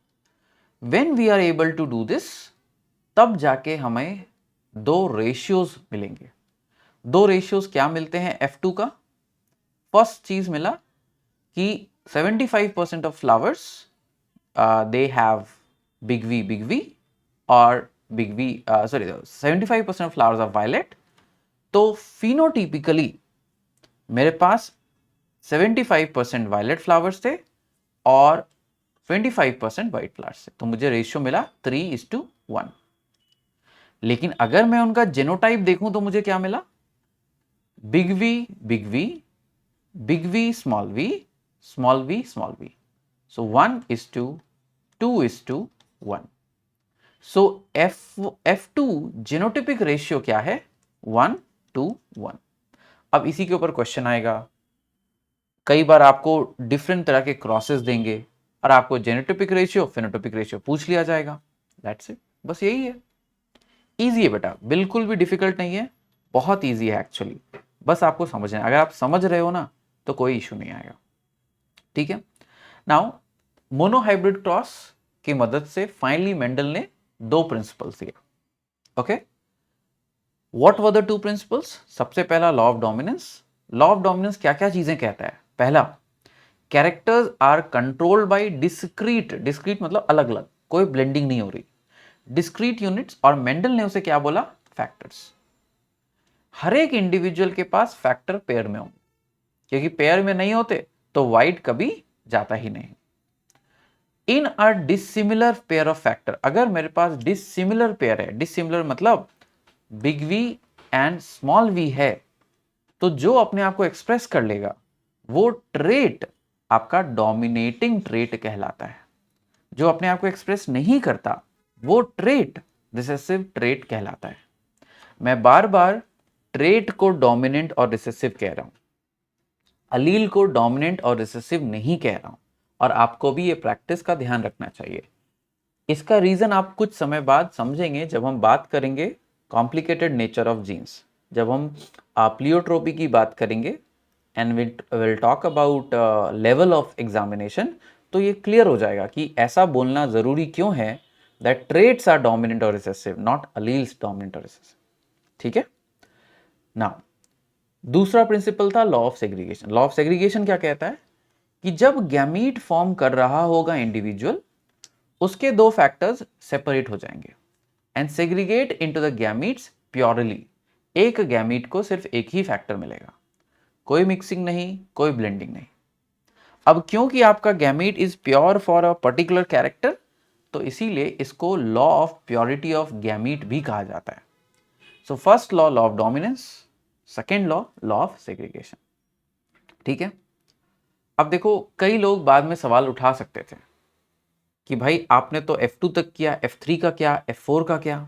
when we are able to do this, तब जाके हमें 2 रेशियोज मिलेंगे. 2 रेशियोज क्या मिलते हैं F2 का. फर्स्ट चीज मिला कि 75% of flowers they have big V और big V 75% of flowers are violet. तो फिनोटिपिकली मेरे पास 75% वायलेट फ्लावर्स थे और 25% व्हाइट फ्लावर्स थे. तो मुझे रेशियो मिला 3:1. लेकिन अगर मैं उनका जेनोटाइप देखूं तो मुझे क्या मिला, big V small V, small V. So 1:2:1. So F2 genotypic ratio क्या है, 1:1. अब इसी के ऊपर क्वेश्चन आएगा. कई बार आपको डिफरेंट तरह के क्रॉसेस देंगे और आपको जेनोटिपिक रेशियो फिनोटिपिक रेशियो पूछ लिया जाएगा. दैट्स इट, बस यही है. इजी है बेटा, बिल्कुल भी डिफिकल्ट नहीं है, बहुत इजी है एक्चुअली. बस आपको समझना है. अगर आप समझ रहे हो ना तो कोई इशू नहीं आएगा. ठीक है. नाउ मोनोहाइब्रिड क्रॉस की मदद से फाइनली मेंडल ने 2 प्रिंसिपल्स दिए. Okay, what were the 2 principles. सबसे पहला law of dominance. Law of dominance क्या क्या चीजें कहता है. पहला, characters are controlled by discrete मतलब अलग अलग, कोई ब्लेंडिंग नहीं हो रही, डिस्क्रीट यूनिट्स. और मेंडल ने उसे क्या बोला, फैक्टर्स. हर एक इंडिविजुअल के पास फैक्टर पेयर में होंगे, क्योंकि पेयर में नहीं होते तो वाइट कभी जाता ही नहीं. In a dissimilar pair of factor, अगर मेरे पास डिसिमिलर पेयर है, डिसिमिलर मतलब big V and small V है, तो जो अपने आप को एक्सप्रेस कर लेगा वो ट्रेट आपका डोमिनेटिंग ट्रेट कहलाता है. जो अपने आप को एक्सप्रेस नहीं करता वो ट्रेट रिसेसिव ट्रेट कहलाता है। मैं बार बार ट्रेट को डोमिनेंट और रिसेसिव कह रहा हूं, अलील को डोमिनेंट और रिसेसिव नहीं कह रहा हूं, और आपको भी ये प्रैक्टिस का ध्यान रखना चाहिए। इसका रीजन आप कुछ समय बाद समझेंगे जब हम बात करेंगे कॉम्प्लिकेटेड नेचर ऑफ जीन्स, जब हम प्लियोट्रोपी की बात करेंगे and will talk about level of examination, तो ये क्लियर हो जाएगा कि ऐसा बोलना जरूरी क्यों है दैट ट्रेट्स आर डोमिनेंट और रिसेसिव, नॉट अलील्स डोमिनेंट और रिसेसिव। ठीक है ना। दूसरा प्रिंसिपल था law of segregation. Law of segregation क्या कहता है कि जब गैमीट फॉर्म कर रहा होगा इंडिविजुअल, उसके दो फैक्टर्स सेपरेट हो जाएंगे and segregate into the gametes purely. एक गैमीट को सिर्फ एक ही फैक्टर मिलेगा, कोई मिक्सिंग नहीं, कोई ब्लेंडिंग नहीं। अब क्योंकि आपका gamete is pure for a particular character, तो इसीलिए इसको law of purity of gamete भी कहा जाता है। So first law, law of dominance, second law, law of segregation. ठीक है। अब देखो, कई लोग बाद में सवाल उठा सकते थे कि भाई आपने तो F2 तक किया, F3 का क्या, F4 का क्या?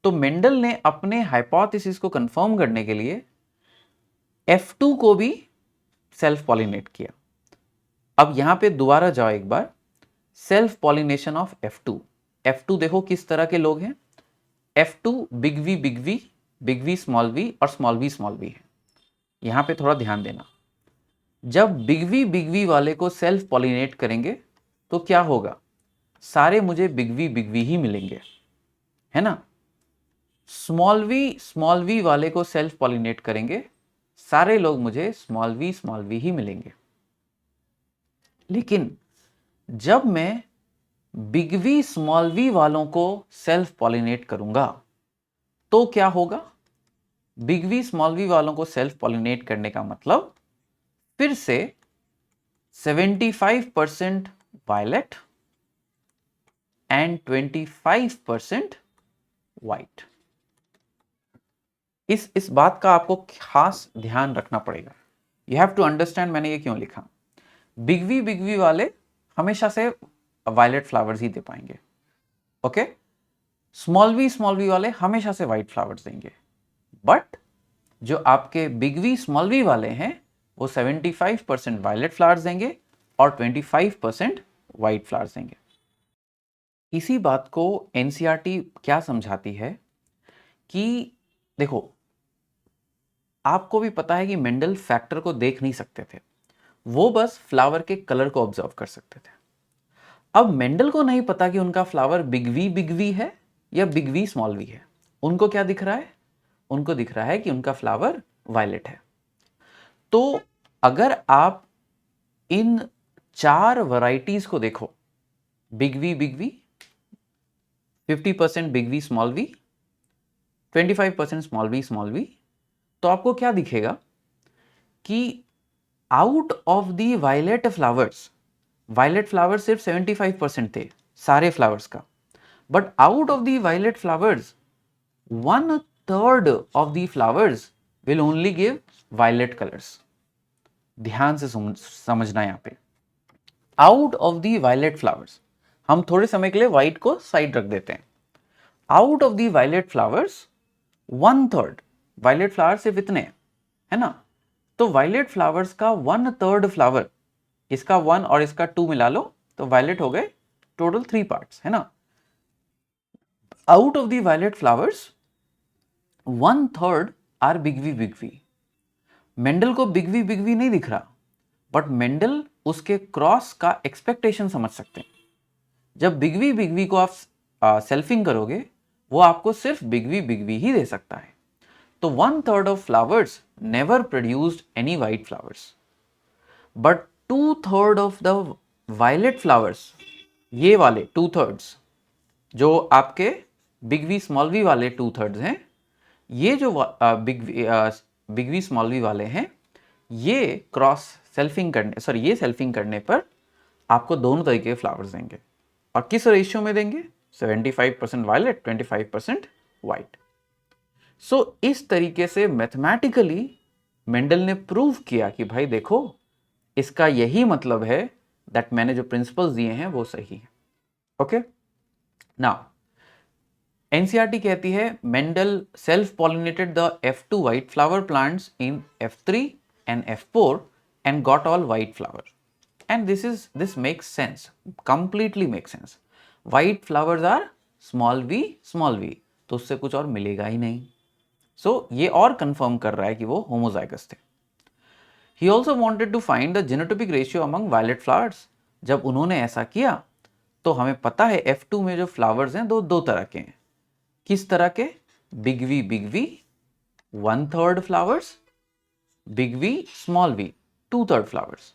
तो मेंडल ने अपने हाइपोथेसिस को कंफर्म करने के लिए F2 को भी सेल्फ पॉलिनेट किया। अब यहां पे दोबारा जाओ एक बार, self pollination of F2। F2 देखो किस तरह के लोग हैं। F2 big V big V, big V small V और स्मॉल वी है। यहां पे थोड़ा ध्यान देना, जब बिग वी वाले को सेल्फ पॉलिनेट करेंगे तो क्या होगा, सारे मुझे बिग वी ही मिलेंगे, है ना। स्मॉल वी वाले को सेल्फ पॉलिनेट करेंगे, सारे लोग मुझे स्मॉल वी ही मिलेंगे। लेकिन जब मैं बिग वी स्मॉल वी वालों को सेल्फ पॉलिनेट करूंगा तो क्या होगा, बिग वी स्मॉल वी वालों को सेल्फ पॉलिनेट करने का मतलब फिर से 75% वायलेट एंड 25% व्हाइट। इस बात का आपको खास ध्यान रखना पड़ेगा। यू हैव टू अंडरस्टैंड मैंने ये क्यों लिखा। बिग वी वाले हमेशा से वायलेट फ्लावर्स ही दे पाएंगे, ओके। स्मॉल वी वाले हमेशा से व्हाइट फ्लावर्स देंगे, बट जो आपके बिग वी स्मॉल वी वाले हैं वो 75% वायलेट फ्लावर्स देंगे और 25% व्हाइट फ्लावर्स देंगे। इसी बात को एनसीईआरटी क्या समझाती है कि देखो, आपको भी पता है कि मेंडल फैक्टर को देख नहीं सकते थे, वो बस फ्लावर के कलर को ऑब्जर्व कर सकते थे। अब मेंडल को नहीं पता कि उनका फ्लावर बिग वी है या बिग वी स्मॉल वी है। उनको क्या दिख रहा है, उनको दिख रहा है कि उनका फ्लावर वायलेट है। तो अगर आप इन चार वैरायटीज को देखो, big V 50% big V small V, 25% small V, तो आपको क्या दिखेगा कि out of the violet flowers सिर्फ 75% थे सारे फ्लावर्स का, but out of the violet flowers 1/3 of the flowers will only give violet colours. ध्यान से समझना यहां पे, out of the violet flowers, हम थोड़े समय के लिए व्हाइट को साइड रख देते हैं। Out of the violet flowers 1/3, violet flower सिर्फ इतने है ना, तो वायलेट फ्लावर्स का 1/3 फ्लावर, इसका 1 और इसका 2 मिला लो तो वायलेट हो गए टोटल 3 पार्ट्स, है ना। Out of the violet flowers 1/3 are big V. Mendel को बिग वी नहीं दिख रहा, बट मेंडल उसके क्रॉस का एक्सपेक्टेशन समझ सकते हैं। जब बिग वी को आप सेल्फिंग करोगे, वो आपको सिर्फ बिग वी ही दे सकता है। तो 1/3 of flowers never produced any white flowers, but 2/3 of the violet flowers, ये वाले 2/3 जो आपके बिग वी स्मॉल वी वाले 2/3 हैं, ये जो बिग वी स्मॉल वी वाले हैं, ये ये सेल्फिंग करने पर आपको दोनों तरीके के फ्लावर्स देंगे। और किस रेशियो में देंगे, 75% वायलेट, 25% व्हाइट। सो इस तरीके से मैथमेटिकली मेंडल ने प्रूव किया कि भाई देखो, इसका यही मतलब है दैट मैंने जो प्रिंसिपल्स दिए हैं वो सही है। ओके, नाउ एनसीईआरटी कहती है Mendel self pollinated the F2 white flower plants in F3 and F4 and got all white flower. And this makes sense, completely makes sense. White flowers are small v, तो उससे कुछ और मिलेगा ही नहीं. So ये और कंफर्म कर रहा है कि वो होमोजाइगस थे. He also wanted to find the genotypic ratio among violet flowers. जब उन्होंने ऐसा किया तो हमें पता है F2 में जो फ्लावर्स हैं दो तरह के हैं. किस तरह के? Big V 1/3 flowers, big V small V 2/3 flowers.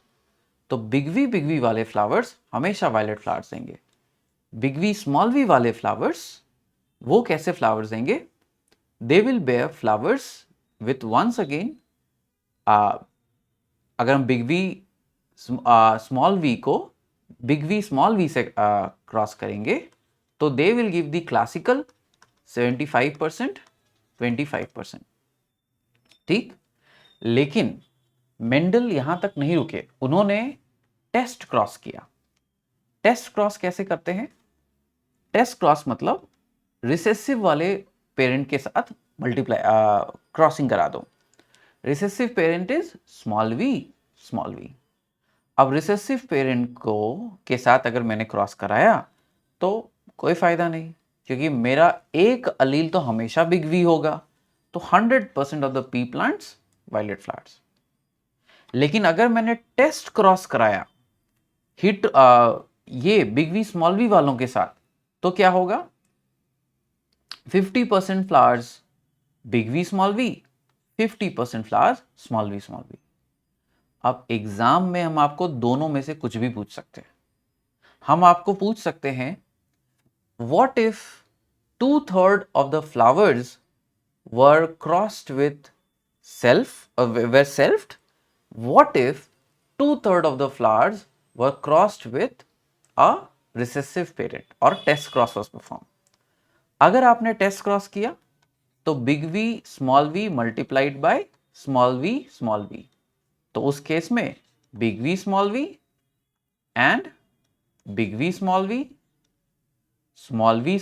तो बिग वी वाले फ्लावर्स हमेशा वायलेट फ्लावर्स देंगे. बिग वी स्मॉल वी वाले फ्लावर्स वो कैसे फ्लावर्स देंगे? They will bear flowers with once again, अगर हम बिग वी स्मॉल वी को बिग वी स्मॉल वी से क्रॉस करेंगे तो they will give the classical 75%, 25%. ठीक, लेकिन मेंडल यहां तक नहीं रुके, उन्होंने टेस्ट क्रॉस किया. टेस्ट क्रॉस कैसे करते हैं? टेस्ट क्रॉस मतलब रिसेसिव वाले पेरेंट के साथ मल्टीप्लाई क्रॉसिंग करा दो. Recessive parent is small V. अब रिसेसिव पेरेंट को के साथ अगर मैंने क्रॉस कराया तो कोई फायदा नहीं, क्योंकि मेरा एक अलील तो हमेशा बिग वी होगा. तो 100% of the pea plants violet flowers. लेकिन अगर मैंने टेस्ट क्रॉस कराया हिट ये बिग वी स्मॉल वी वालों के साथ, तो क्या होगा? 50% flowers big V small V, 50% flowers small V. अब एग्जाम में हम आपको दोनों में से कुछ भी पूछ सकते हैं. हम आपको पूछ सकते हैं what if 2/3 of the flowers were crossed with were selfed. What if 2/3 of the flowers were crossed with a recessive parent or test cross was performed? अगर आपने टेस्ट क्रॉस किया तो big V small V multiplied by small V, तो उस case में big V small V and big V small V, small V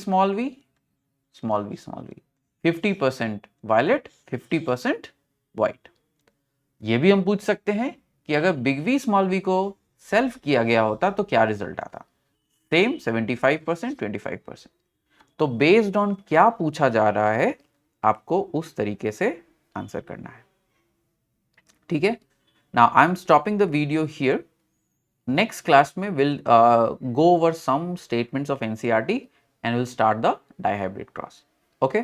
50% violet, 50% white. ये भी हम पूछ सकते हैं कि अगर बिग वी स्मॉल वी को सेल्फ किया गया होता तो क्या रिजल्ट आता? सेम 75%, 25%. तो बेस्ड ऑन क्या पूछा जा रहा है आपको उस तरीके से आंसर करना है. ठीक है, now I am stopping the video here. Next class में will go over some statements of NCERT and will start the dihybrid cross. Okay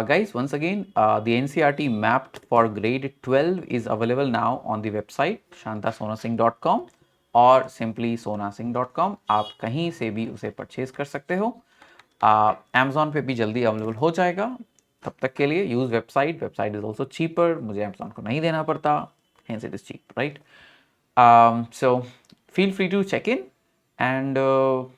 guys, once again, the NCERT mapped for grade 12 is available now on the website shantasonasingh.com और simply sonasingh.com. आप कहीं से भी उसे purchase कर सकते हो. Amazon पे भी जल्दी अवेलेबल हो जाएगा. तब तक के लिए use website is also cheaper. मुझे Amazon को नहीं देना पड़ता, hence it is cheap, right? So feel free to check in and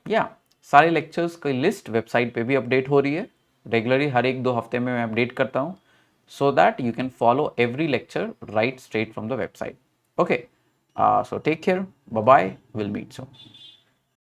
yeah, सारे लेक्चर्स की लिस्ट वेबसाइट पे भी अपडेट हो रही है. रेगुलरली हर 1-2 हफ्ते में मैं अपडेट करता हूँ, so that you can follow every lecture right straight from the website. Okay, so take care, bye bye, will meet soon.